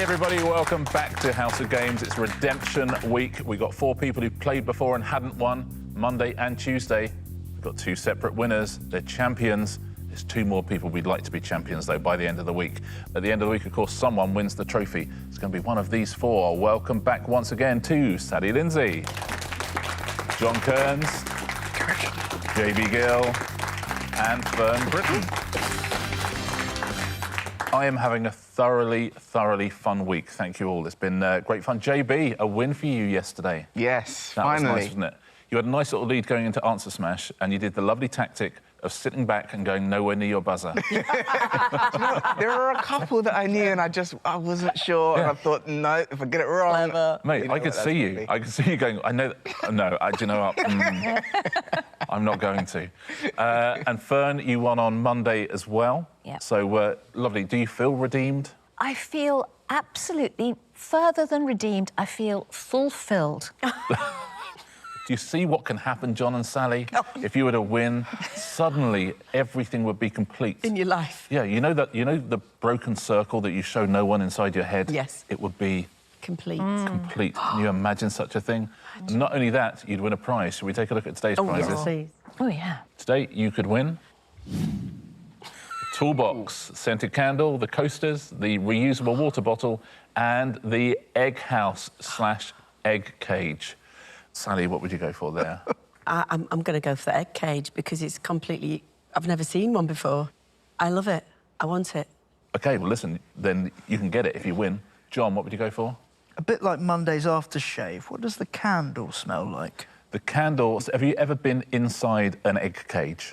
everybody, welcome back to House of Games. It's Redemption Week. We've got 4 people who played before and hadn't won, Monday and Tuesday. We've got 2 separate winners. They're champions. There's 2 more people we'd like to be champions, though, by the end of the week. At the end of the week, of course, someone wins the trophy. It's going to be one of these 4. Welcome back once again to Sally Lindsay, John Kearns, JB Gill, and Fern Britton. I am having a thoroughly fun week. Thank you all. It's been great fun. JB, a win for you yesterday. Yes, that finally. was nice, wasn't it? You had a nice little lead going into Answer Smash, and you did the lovely tactic of sitting back and going nowhere near your buzzer. You know, there are a couple that I knew and I wasn't sure, and I thought, no, if I get it wrong... Mate, I could see you. I could see you going, I know that... No, do you know what? I'm not going to. And Fern, you won on Monday as well. Yeah. So, lovely. Do you feel redeemed? I feel absolutely, further than redeemed, I feel fulfilled. Do you see what can happen, John and Sally? If you were to win, suddenly everything would be complete. In your life. Yeah, you know the broken circle that you show no one inside your head? Yes. It would be... Complete. Complete. Can you imagine such a thing? And not only that, you'd win a prize. Shall we take a look at today's prizes? Yes, please. Oh, yeah. Today, you could win toolbox, scented candle, the coasters, the reusable water bottle, and the egg house / egg cage. Sally, what would you go for there? I'm going to go for the egg cage because it's completely... I've never seen one before. I love it. I want it. OK, well, listen, then you can get it if you win. John, what would you go for? A bit like Monday's aftershave. What does the candle smell like? The candles... Have you ever been inside an egg cage?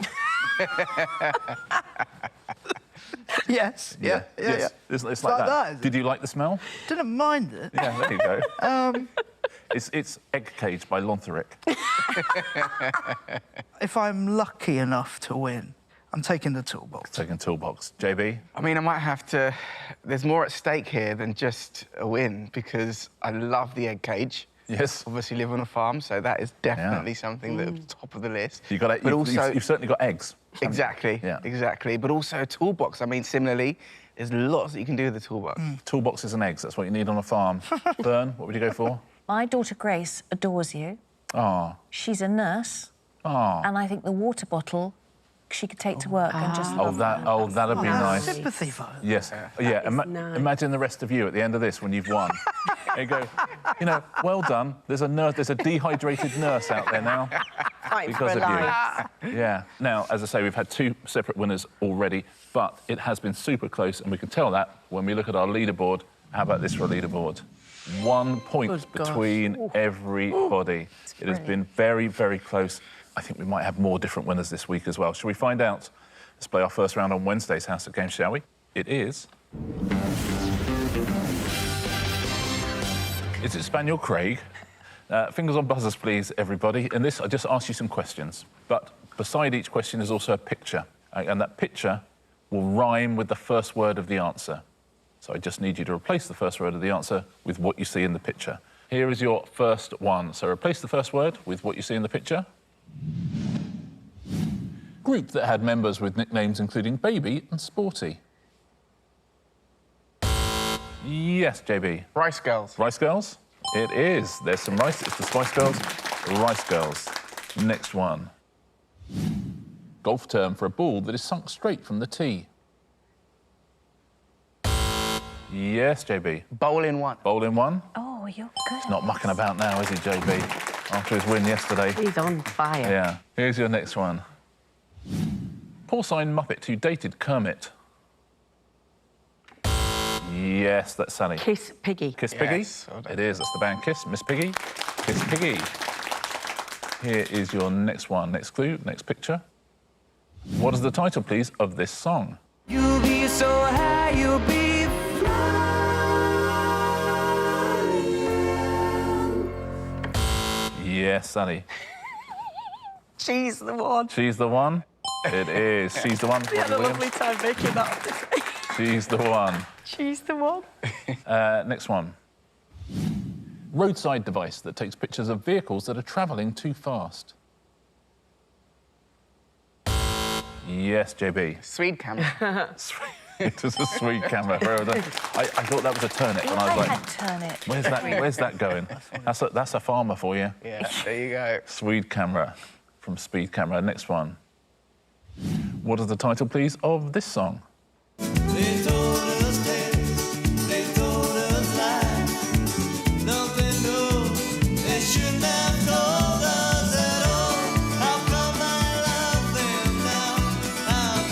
Yes. Yeah. It's like that. Did you like the smell? Didn't mind it. Yeah, there you go. It's Egg Cage by Lonthoric. If I'm lucky enough to win, I'm taking the toolbox. Taking toolbox. JB? I mean, I might have to... There's more at stake here than just a win, because I love the egg cage. Yes. Obviously live on a farm, so that is definitely something that's top of the list. You've certainly got eggs. Exactly, exactly. But also a toolbox. I mean, similarly, there's lots that you can do with the toolbox. Toolboxes and eggs, that's what you need on a farm. Fern, what would you go for? My daughter Grace adores you. Oh. She's a nurse. Oh. And I think the water bottle she could take to work and just love that'd be nice. Sympathy vote. Yes. Yeah, nice. Imagine the rest of you at the end of this when you've won. You go, you know, well done. There's a dehydrated nurse out there now. Fighting because for of a life. you. Yeah. Now, as I say, we've had 2 separate winners already, but it has been super close, and we can tell that when we look at our leaderboard. How about this for a leaderboard? 1 point between everybody. It has been very close. I think we might have more different winners this week as well. Shall we find out? Let's play our first round on Wednesday's House of Games, shall we? It is... Is it Spaniel Craig? Fingers on buzzers, please, everybody. In this, I just ask you some questions. But beside each question is also a picture. And that picture will rhyme with the first word of the answer. So I just need you to replace the first word of the answer with what you see in the picture. Here is your first one. So replace the first word with what you see in the picture. Group that had members with nicknames including Baby and Sporty. Yes, JB. Rice Girls. Rice Girls? It is. There's some rice. It's the Spice Girls. Rice Girls. Next one. Golf term for a ball that is sunk straight from the tee. Yes, JB. Bowl in one. Bowl in one. Oh, you're good. Not mucking about now, is he, JB? After his win yesterday. He's on fire. Yeah. Here's your next one. Porcine Muppet who dated Kermit. Yes, that's Sally. Kiss Piggy. Kiss Piggy? Yes, It is. That's the band Kiss. Miss Piggy. Kiss Piggy. Here is your next one. Next clue, next picture. What is the title, please, of this song? You'll be so high, you'll be flying. Yes, Sally. She's the one. She's the one? It is. She's the one. We had a Robbie lovely time making that. She's the one. She's the one. Next one. Roadside device that takes pictures of vehicles that are travelling too fast. Yes, JB. Speed camera. It was a Swede camera. Very well done. I thought that was a turnip, and I was I like, had turnip. where's that going? That's a farmer for you. Yeah, there you go. Swede camera from Speed Camera. Next one. What is the title, please, of this song? They told us tales, they told us lies. Nothing new, they shouldn't have told us at all. How come I love them now? How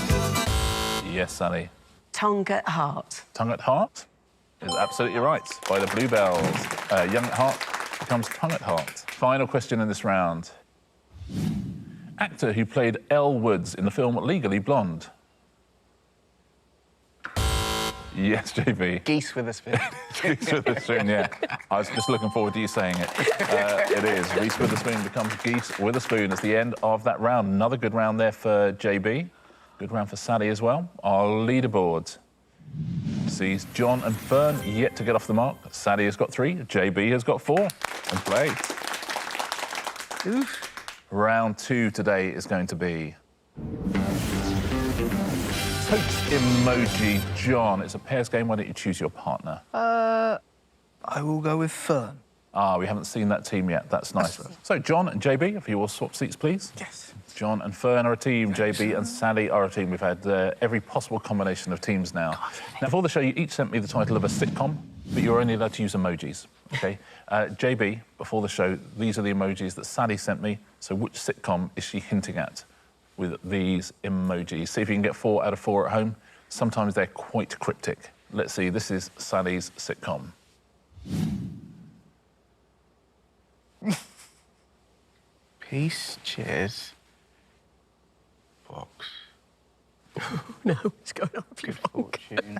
come Yes, Sally. Tongue at heart. Tongue at Heart is absolutely right, by the Bluebells. Young at Heart becomes Tongue at Heart. Final question in this round. Actor who played Elle Woods in the film Legally Blonde. Yes, JB. Geese with a spoon. Reese Witherspoon, yeah. I was just looking forward to you saying it. It is. Reese Witherspoon becomes Geese with a spoon. It's the end of that round. Another good round there for JB. Good round for Sally as well. Our leaderboard sees John and Fern yet to get off the mark. Sally has got 3. JB has got 4. And played. Oof. Round 2 today is going to be Totes Emoji John. It's a pairs game. Why don't you choose your partner? I will go with Fern. We haven't seen that team yet. That's nice. So, John and JB, if you will swap seats, please. Yes. John and Fern are a team. JB and Sally are a team. We've had every possible combination of teams now. Now, for the show, you each sent me the title of a sitcom, but you're only allowed to use emojis, OK? JB, before the show, these are the emojis that Sally sent me. So which sitcom is she hinting at with these emojis? See if you can get 4 out of 4 at home. Sometimes they're quite cryptic. Let's see. This is Sally's sitcom. Peace, cheers, box. No, it's going on with your Good fortune.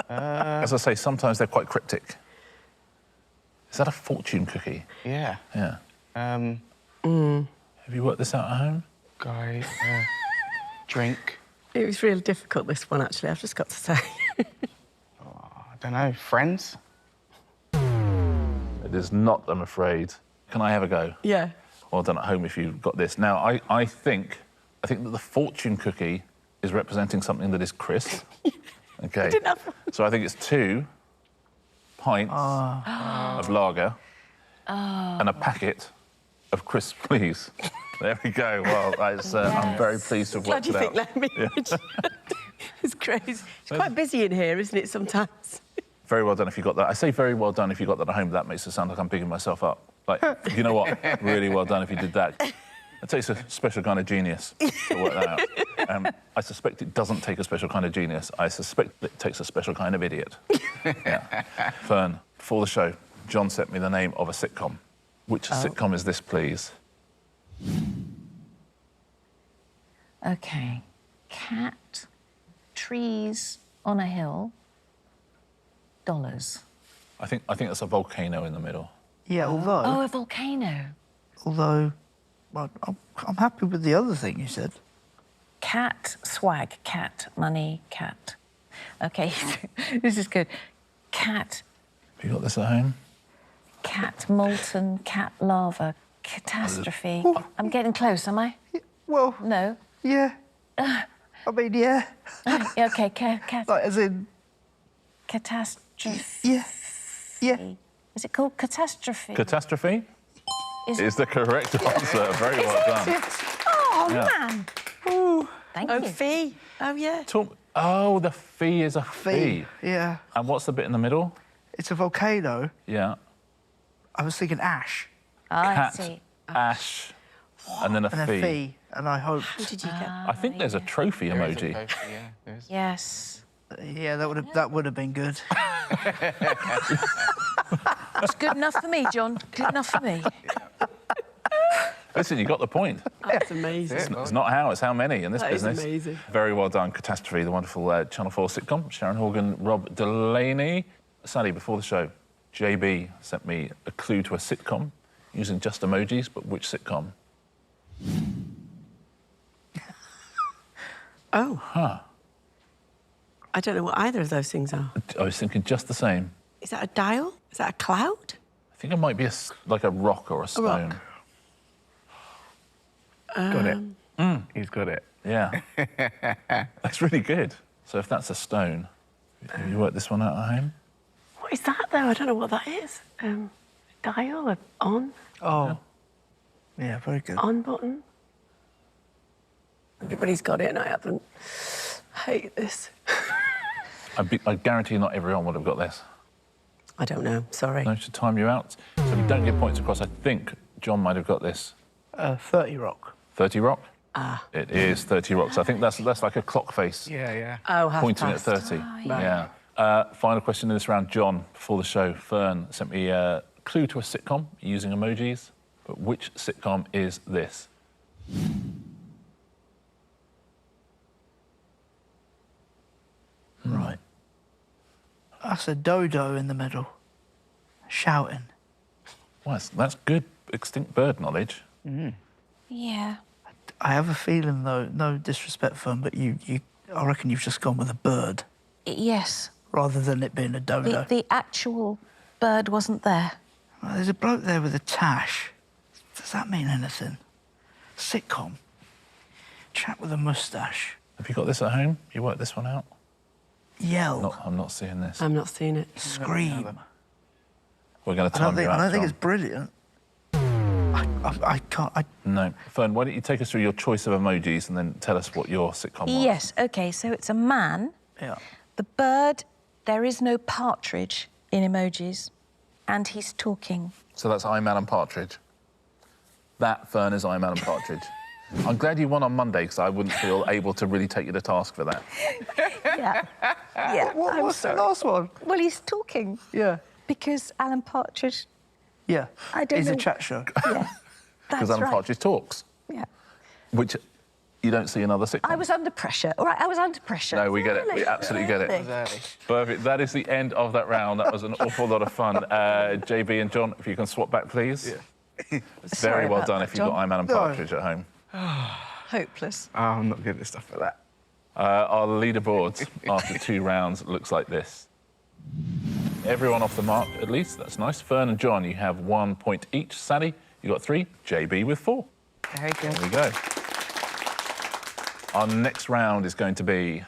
As I say, sometimes they're quite cryptic. Is that a fortune cookie? Yeah. Yeah. Um, Have you worked this out at home? guy, drink. It was really difficult, this one, actually, I've just got to say. I don't know, friends? It is not, I'm afraid. Can I have a go? Yeah. Well done at home if you've got this. Now, I think that the fortune cookie is representing something that is crisp. OK. didn't have one. So I think it's 2 pints of lager and a packet of crisp, please. There we go. Well, that's, I'm very pleased to have Glad worked you it think out. that, Mitch. It's crazy. It's quite busy in here, isn't it, sometimes? Very well done if you got that. I say very well done if you got that at home, but that makes it sound like I'm bigging myself up. Like, you know what? Really well done if you did that. It takes a special kind of genius to work that out. I suspect it doesn't take a special kind of genius. I suspect it takes a special kind of idiot. Yeah. Fern, before the show, John sent me the name of a sitcom. Which sitcom is this, please? OK. Cat, trees on a hill, dollars. I think that's a volcano in the middle. Yeah, although... Oh, a volcano. Although... Well, I'm happy with the other thing you said. Cat, swag, cat, money, cat. OK, this is good. Cat, Have you got this at home? cat, molten, cat, lava, catastrophe. I'm getting close, am I? Well, No. yeah. I mean, yeah. Yeah, OK, cat, Like, as in... catastrophe. Yeah. Yeah. Is it called catastrophe? Catastrophe Is is the correct answer. Very well done. Oh, Yeah. man. Thank Oh, you. fee. Oh, yeah. Oh, the fee is a fee. Yeah. And what's the bit in the middle? It's a volcano. Yeah. I was thinking ash I Cat, see. ash, and then a and fee. a fee. And I hoped... What did you get? I think there's a trophy There is a emoji. trophy, yeah, there is. Yes. Yeah, that would have been good. It's good enough for me, John. Good enough for me. Listen, you got the point. That's amazing. It's not how, it's how many in this That is business. amazing. Very well done. Catastrophe, the wonderful Channel 4 sitcom. Sharon Horgan, Rob Delaney. Sally, before the show, JB sent me a clue to a sitcom using just emojis, but which sitcom? Oh. Huh. I don't know what either of those things are. I was thinking just the same. Is that a dial? Is that a cloud? I think it might be like a rock or a stone. Got it. He's got it. Yeah. That's really good. So if that's a stone, have you worked this one out at home? What is that, though? I don't know what that is. Dial? On? Oh. Yeah, very good. On button? Everybody's got it and I haven't. I hate this. I guarantee not everyone would have got this. I don't know, sorry. No, to time you out. So if you don't get points across, I think John might have got this. 30 Rock. 30 Rock? Ah. It is 30 Rock. So I think that's like a clock face. Yeah, yeah. Oh, half Pointing past. at 30. Yeah. Final question in this round, John, before the show. Fern sent me a clue to a sitcom using emojis. But which sitcom is this? Right. That's a dodo in the middle. Shouting. Well, that's good extinct bird knowledge. Yeah. I have a feeling, though, no disrespect, Fern, but I reckon you've just gone with a bird Yes. rather than it being a dodo. The actual bird wasn't there. Well, there's a bloke there with a tash. Does that mean anything? Sitcom. Chap with a moustache. Have you got this at home? You worked this one out? Yell. I'm not seeing this. I'm not seeing it. Scream. We're going to I time don't you out, think John. it's brilliant. I can't. No. Fern, why don't you take us through your choice of emojis and then tell us what your sitcom was? Yes, OK, so it's a man. Yeah. The bird, there is no partridge in emojis. And he's talking. So that's I'm Alan Partridge. That, Fern, is I'm Alan Partridge. I'm glad you won on Monday, because I wouldn't feel able to really take you to task for that. Yeah. Yeah. What's the last one? Well, he's talking. Yeah. Because Alan Partridge... Yeah. I don't It's know. a chat show. Yeah. Because That's Alan right. Partridge talks, Yeah. which you don't see in other sitcoms. I was under pressure. All right, I was under pressure. No, we get it. We absolutely get it. Perfect. That is the end of that round. That was an awful lot of fun. JB and John, if you can swap back, please. Yeah. Sorry Very well about done that, if you've got John. I'm Alan Partridge at home. Hopeless. Oh, I'm not good at stuff like that. Our leaderboard after 2 rounds looks like this. Everyone off the mark, at least. That's nice. Fern and John, you have 1 point each. Sally, you got 3. JB with 4. Very good. There we go. Our next round is going to be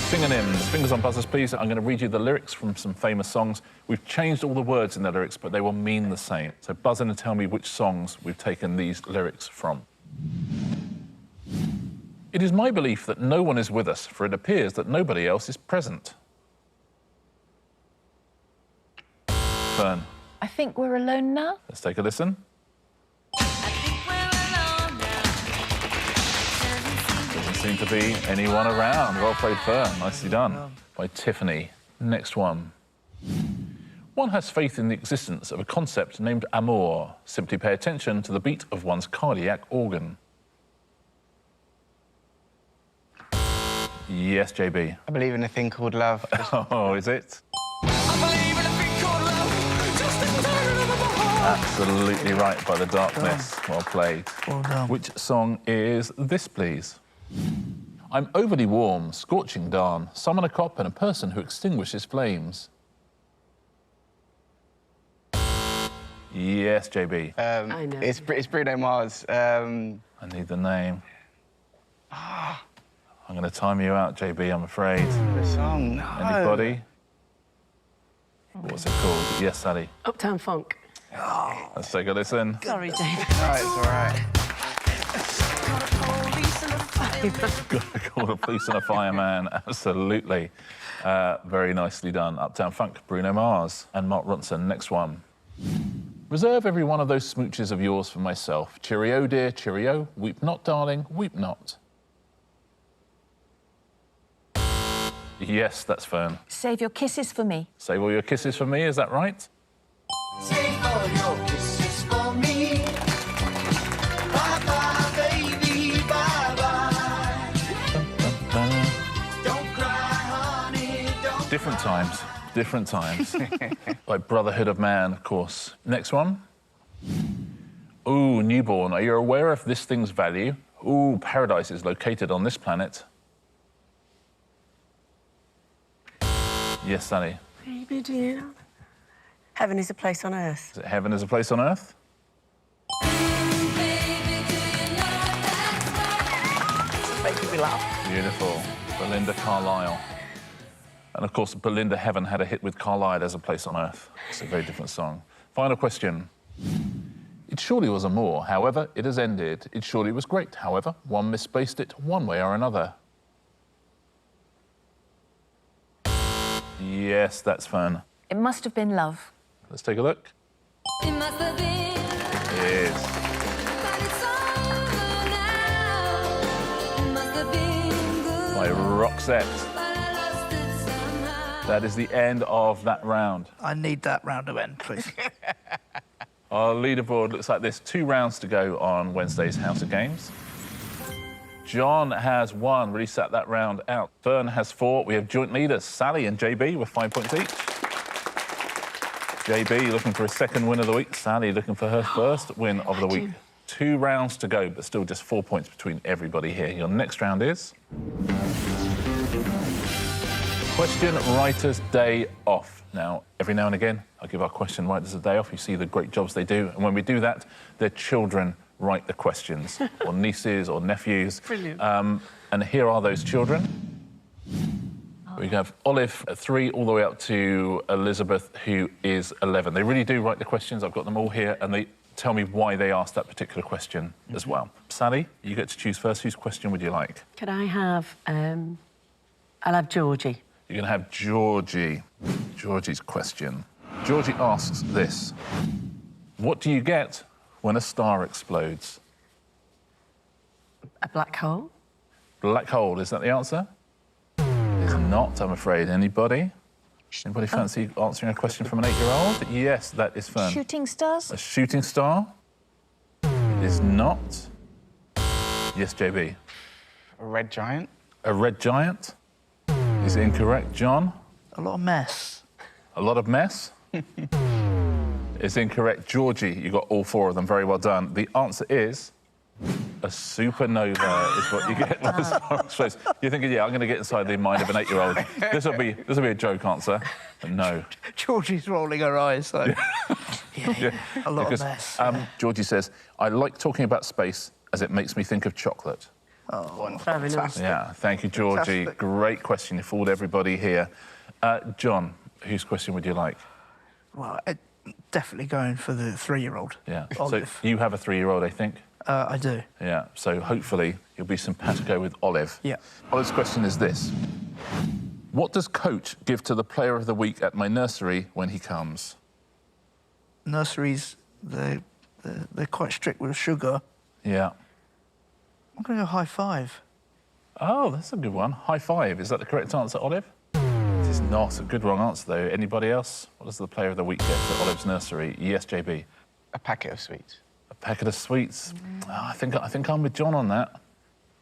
synonyms. Fingers on buzzers, please. I'm going to read you the lyrics from some famous songs. We've changed all the words in the lyrics, but they will mean the same. So buzz in and tell me which songs we've taken these lyrics from. It is my belief that no one is with us, for it appears that nobody else is present. Fern, I think we're alone now. let's take a listen. Doesn't seem to be anyone around. Well played, Fern. Nicely done. By Tiffany. Next one. One has faith in the existence of a concept named amour. Simply pay attention to the beat of one's cardiac organ. Yes, JB. I believe in a thing called love. Oh, is it? Absolutely right by the Darkness. Well played. Well done. Which song is this, please? I'm overly warm, scorching darn. Summon a cop and a person who extinguishes flames. Yes, JB. I know. It's Bruno Mars. I need the name. I'm going to time you out, JB, I'm afraid. The song, no. Anybody? What's it called? Yes, Sally. Uptown Funk. Let's take a listen. Sorry, Dave. Right, it's all right. Got to call the police and a fireman. Absolutely. Very nicely done. Uptown Funk, Bruno Mars and Mark Ronson. Next one. Reserve every one of those smooches of yours for myself. Cheerio, dear, cheerio. Weep not, darling, weep not. Yes, that's Fern. Save your kisses for me. Save all your kisses for me, is that right? Save all your kisses for me. Bye-bye, baby, bye-bye. Don't cry, honey, don't Different times. Different times. Like Brotherhood of Man, of course. Next one. Ooh, newborn. Are you aware of this thing's value? Ooh, paradise is located on this planet. Yes, Sally. Baby, do you know? Heaven is a place on earth. Is it heaven is a place on earth? making me laugh. Beautiful. Belinda Carlisle. And of course, Belinda Heaven had a hit with Carlisle as a place on earth. It's a very different song. Final question. It surely was a more. However, it has ended. It surely was great. However, one misplaced it one way or another. Yes, that's Fern. It must have been love. Let's take a look. It must have been, It is. but it's over now. It must have been good, By Roxette. but I lost it somehow. That is the end of that round. I need that round to end, please. Our leaderboard looks like this. 2 rounds to go on Wednesday's House of Games. John has 1, really sat that round out. Fern has 4. We have joint leaders, Sally and JB, with 5 points each. JB looking for his second win of the week. Sally looking for her first win of the week. 2 rounds to go, but still just 4 points between everybody here. Your next round is... Question Writer's Day Off. Now, every now and again, I give our question writers a day off. You see the great jobs they do. And when we do that, their children write the questions, or nieces or nephews. Brilliant. And here are those children. We have Olive at 3 all the way up to Elizabeth, who is 11. They really do write the questions. I've got them all here, and they tell me why they asked that particular question as well. Sally, you get to choose first. Whose question would you like? Could I have... I'll have Georgie. You're going to have Georgie. Georgie's question. Georgie asks this. What do you get when a star explodes? A black hole. Black hole, is that the answer? It's not, I'm afraid. Anybody? Anybody fancy answering a question from an 8-year-old? Yes, that is Fern. Shooting stars? A shooting star? It is not. Yes, JB. A red giant? A red giant? Is incorrect. John? A lot of mess. A lot of mess? Is incorrect. Georgie, you got all 4 of them. Very well done. The answer is a supernova is what you get when the star explodes. You're thinking, yeah, I'm going to get inside the mind of an 8-year-old. This will be a joke answer. But no. Georgie's rolling her eyes, so... yeah, a lot of mess. Georgie says, I like talking about space as it makes me think of chocolate. Oh, Very nice. Yeah, thank you, Georgie. Fantastic. Great question. You fooled everybody here. John, whose question would you like? Well, definitely going for the 3-year-old. Yeah. Olive. So you have a 3-year-old, I think? I do. Yeah. So hopefully you'll be simpatico with Olive. Yeah. Olive's question is this. What does coach give to the player of the week at my nursery when he comes? Nurseries, they're quite strict with sugar. Yeah. I'm going to go high 5. Oh, that's a good one. High 5. Is that the correct answer, Olive? It is not. A good wrong answer, though. Anybody else? What does the player of the week get at Olive's nursery? Yes, JB. A packet of sweets. A packet of sweets. Oh, I think I'm with John on that.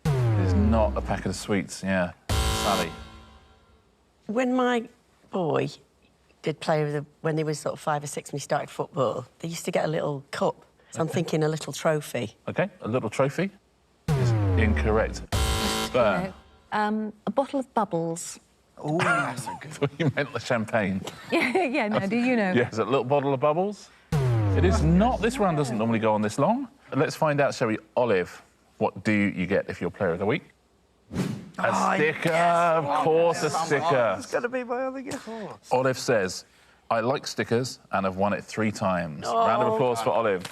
It is not a packet of sweets, yeah. Sally. When my boy did play with when he was sort of 5 or 6 when he started football, they used to get a little cup. So I'm thinking a little trophy. OK, a little trophy is incorrect. Fern. A bottle of bubbles. Oh, that's a good I thought you meant the champagne. Yeah, no, do you know? Yes, a little bottle of bubbles. It is not. This round doesn't normally go on this long. Let's find out, shall we? Olive, what do you get if you're player of the week? A sticker, of course, a sticker. It's going to be my other gift. Olive says, I like stickers and have won it 3 times. Round of applause for Olive.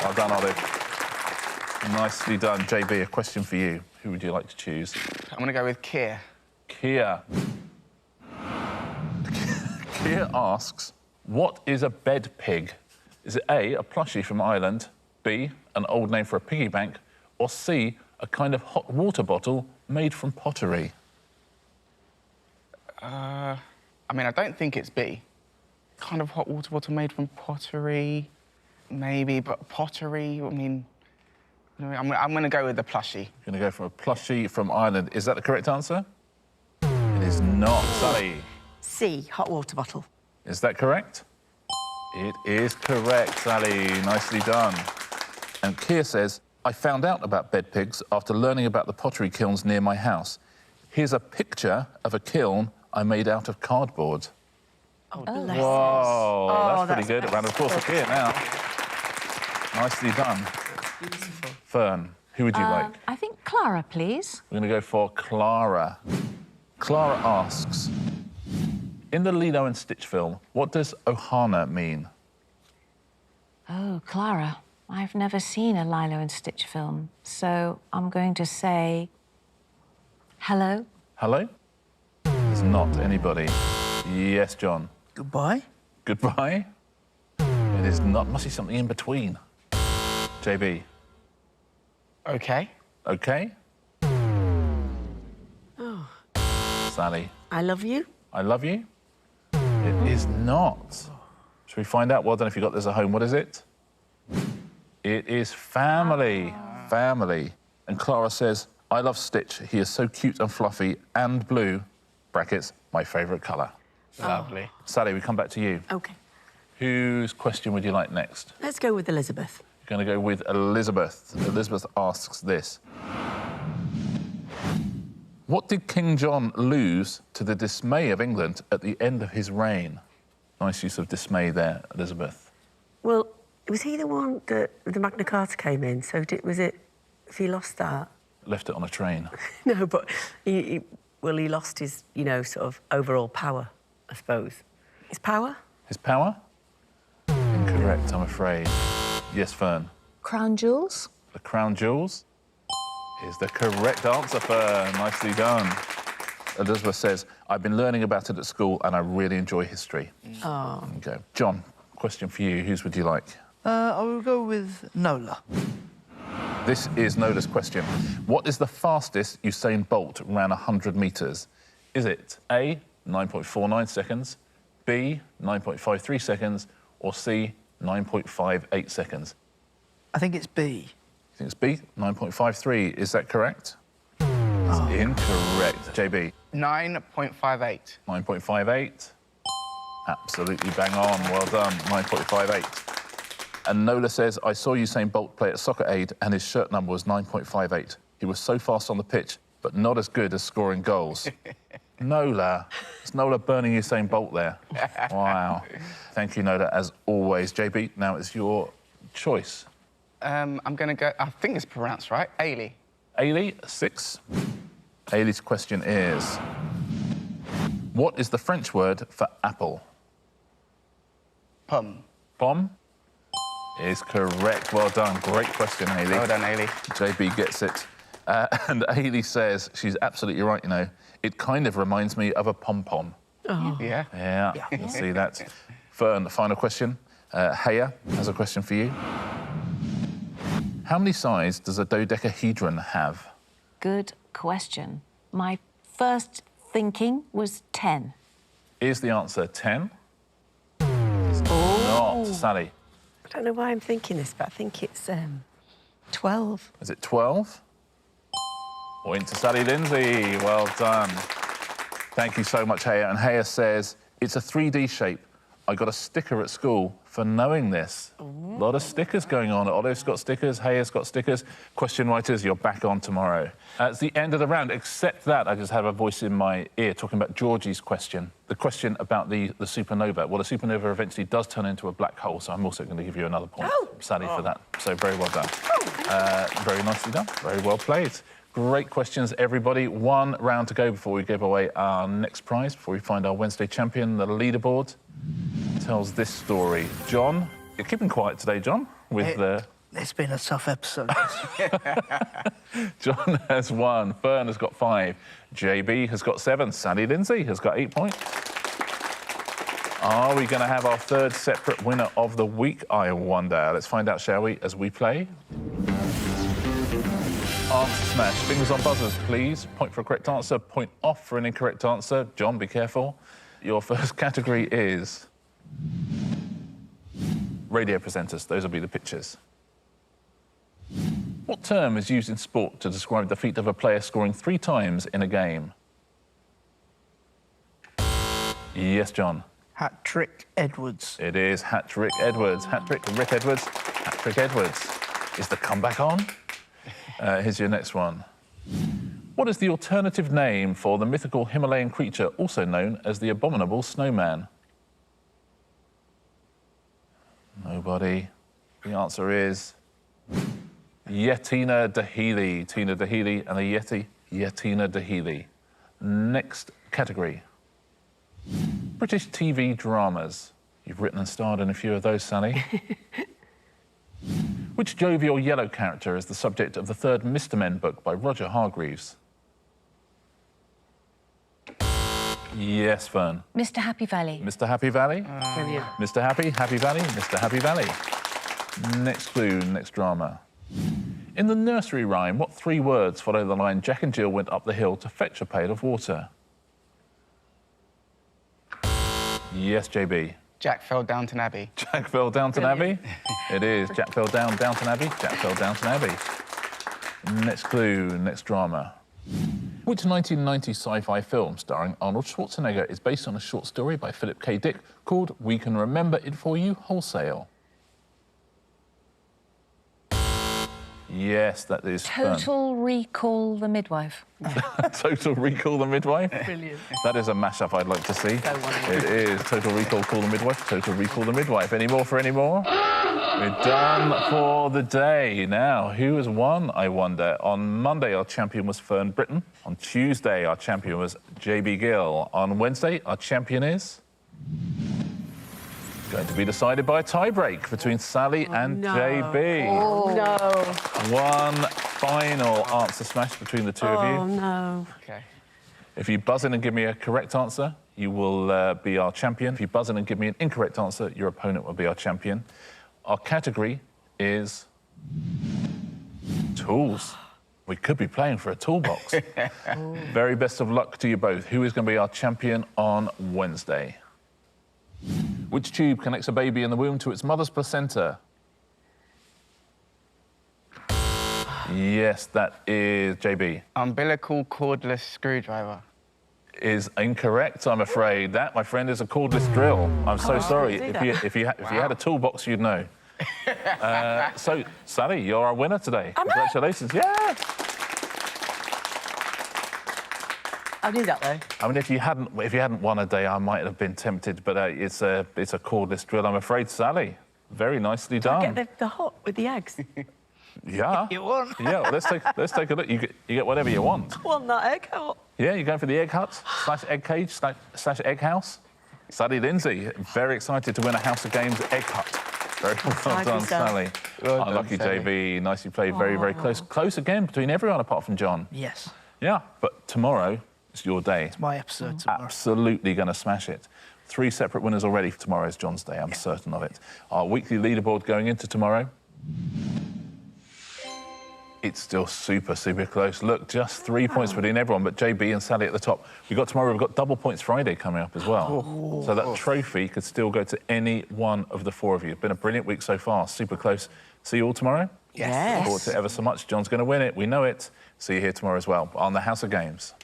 Well done, Olive. Nicely done. JB, a question for you. Who would you like to choose? I'm going to go with Keir. Kia. Kia asks, what is a bed pig? Is it A, a plushie from Ireland, B, an old name for a piggy bank, or C, a kind of hot water bottle made from pottery? I mean, I don't think it's B. Kind of hot water bottle made from pottery, maybe, but pottery, I mean... I'm going to go with the plushie. You're going to go for a plushie from Ireland. Is that the correct answer? It is not. Sally, C, hot water bottle. is that correct? It is correct, Sally. Nicely done. And Keir says, I found out about bed pigs after learning about the pottery kilns near my house. Here's a picture of a kiln I made out of cardboard. Oh, bless Whoa, Oh, that's pretty good. A round of applause for Keir now. Nicely done. Beautiful. Fern, who would you like? I think Clara, please. We're going to go for Clara. Clara asks, in the Lilo and Stitch film, what does Ohana mean? Oh, Clara, I've never seen a Lilo and Stitch film, so I'm going to say hello. Hello? There's not anybody. Yes, John. Goodbye. Goodbye? It is not. Must be something in between. JB. Okay. Okay? Sally. I love you. I love you? It is not. Should we find out? Well done if you got this at home. What is it? It is family. Family. And Clara says, I love Stitch. He is so cute and fluffy and blue. Brackets, my favourite colour. Lovely. Sally, we come back to you. OK. Whose question would you like next? Let's go with Elizabeth. You're going to go with Elizabeth. Elizabeth asks this. What did King John lose to the dismay of England at the end of his reign? Nice use of dismay there, Elizabeth. Well, was he the one that the Magna Carta came in? So was it if he lost that? Left it on a train. No, but he lost his, sort of overall power, I suppose. His power? His power? Incorrect, I'm afraid. Yes, Fern. Crown jewels? The crown jewels is the correct answer, Fern. Nicely done. Elizabeth says, I've been learning about it at school and I really enjoy history. Oh. There you go. John, question for you. Whose would you like? I will go with Nola. This is Nola's question. What is the fastest Usain Bolt ran 100 metres? Is it A, 9.49 seconds, B, 9.53 seconds, or C, 9.58 seconds? I think it's B. You think it's B, 9.53. Is that correct? It's incorrect. JB? 9.58. 9.58. Absolutely bang on. Well done. 9.58. And Nola says, I saw Usain Bolt play at Soccer Aid and his shirt number was 9.58. He was so fast on the pitch, but not as good as scoring goals. Nola. Is Nola burning Usain Bolt there? Wow. Thank you, Nola, as always. JB, now it's your choice. I'm going to go... I think it's pronounced right. Ailey. Ailey, 6. Ailey's question is, what is the French word for apple? Pum. Pomme is correct. Well done. Great question, Ailey. Well done, Ailey. JB gets it. And Ailey says, she's absolutely right, it kind of reminds me of a pom-pom. Oh. Yeah. Yeah, you'll see that. Fern, the final question. Haya has a question for you. How many sides does a dodecahedron have? Good question. My first thinking was 10. Is the answer 10? It's not. Sally? I don't know why I'm thinking this, but I think it's 12. Is it 12? Point to Sally Lindsay. Well done. Thank you so much, Haya. And Haya says, it's a 3D shape. I got a sticker at school for knowing this. A lot of stickers going on. Otto's got stickers, Haya's got stickers. Question writers, you're back on tomorrow. It's the end of the round, except that I just have a voice in my ear talking about Georgie's question. The question about the supernova. Well, a supernova eventually does turn into a black hole, so I'm also going to give you another point, Sally, for that. So very well done. Very nicely done. Very well played. Great questions, everybody. One round to go before we give away our next prize, before we find our Wednesday champion. The leaderboard tells this story. John, you're keeping quiet today, John, with the... It's been a tough episode. John has 1, Fern has got 5, JB has got 7, Sally Lindsay has got 8 points. Are we going to have our third separate winner of the week, I wonder? Let's find out, shall we, as we play? Answer smash. Fingers on buzzers, please. Point for a correct answer, point off for an incorrect answer. John, be careful. Your first category is radio presenters. Those will be the pictures. What term is used in sport to describe the feat of a player scoring 3 times in a game? Yes, John. Hat-trick Edwards. It is hat-trick Edwards. Hat-trick Rick Edwards. Hat-trick Edwards. Is the comeback on? Here's your next one. What is the alternative name for the mythical Himalayan creature, also known as the abominable snowman? Nobody. The answer is Yetina Dahili. Tina Dahili and a Yeti. Yetina Dahili. Next category. British TV dramas. You've written and starred in a few of those, Sally. Which jovial yellow character is the subject of the third Mr. Men book by Roger Hargreaves? Yes, Fern. Mr. Happy Valley. Mr. Happy Valley? Brilliant. Mr. Happy Valley? Mr. Happy Valley. Next clue, next drama. In the nursery rhyme, what three words follow the line, Jack and Jill went up the hill to fetch a pail of water? Yes, JB. Jack fell down to Abbey. Jack fell Downton Abbey? It is. Jack fell down Downton Abbey. Jack fell Downton Abbey. Next clue, next drama. Which 1990 sci-fi film starring Arnold Schwarzenegger is based on a short story by Philip K. Dick called We Can Remember It For You Wholesale? Yes, that is Fern. Total Recall the Midwife. Total Recall the Midwife? Brilliant. That is a mashup I'd like to see. So wonderful. It is. Total Recall, Call the Midwife. Total Recall the Midwife. Any more for any more? We're done for the day. Now, who has won, I wonder? On Monday, our champion was Fern Britton. On Tuesday, our champion was JB Gill. On Wednesday, our champion is... going to be decided by a tie-break between Sally and no. JB. Oh, no. One final answer smash between the two of Oh, you. no. Okay. If you buzz in and give me a correct answer, you will be our champion. If you buzz in and give me an incorrect answer, your opponent will be our champion. Our category is tools. We could be playing for a toolbox. Very best of luck to you both. Who is going to be our champion on Wednesday? Which tube connects a baby in the womb to its mother's placenta? Yes, that is JB. Umbilical cordless screwdriver. Is incorrect, I'm afraid. That, my friend, is a cordless drill. I'm so sorry. see If you had a toolbox, you'd know. So, Sally, you're our winner today. Congratulations. Yeah. I knew that, though. I mean, if you hadn't won a day, I might have been tempted, but it's a cordless drill, I'm afraid, Sally. Very nicely done. Get the hot with the eggs. Yeah. You won. Yeah, well, let's take a look. You get whatever you want. I want that egg hot. Yeah, you're going for the egg hut / egg cage / egg house. Sally Lindsay, very excited to win a House of Games egg hut. Very well Excited done, yourself. Sally. Well done, Unlucky Sally. JB, nicely played, very, very close. Close again between everyone apart from John. Yes. Yeah, but tomorrow is your day. It's my episode tomorrow. Absolutely going to smash it. 3 separate winners already. Tomorrow is John's day, I'm certain of it. Our weekly leaderboard going into tomorrow. It's still super, super close. Look, just 3 points between everyone, but JB and Sally at the top. We've got double points Friday coming up as well. So that trophy could still go to any one of the 4 of you. It's been a brilliant week so far, super close. See you all tomorrow? Yes. Look forward to it ever so much. John's going to win it, we know it. See you here tomorrow as well on the House of Games.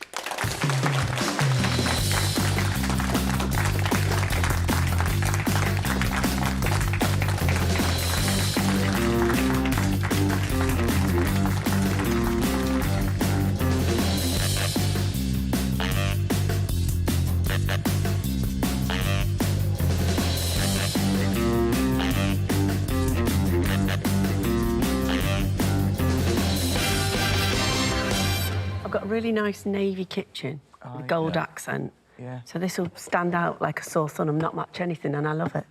I've got a really nice navy kitchen with gold accent. Yeah. So this will stand out like a sore thumb and not match anything, and I love it.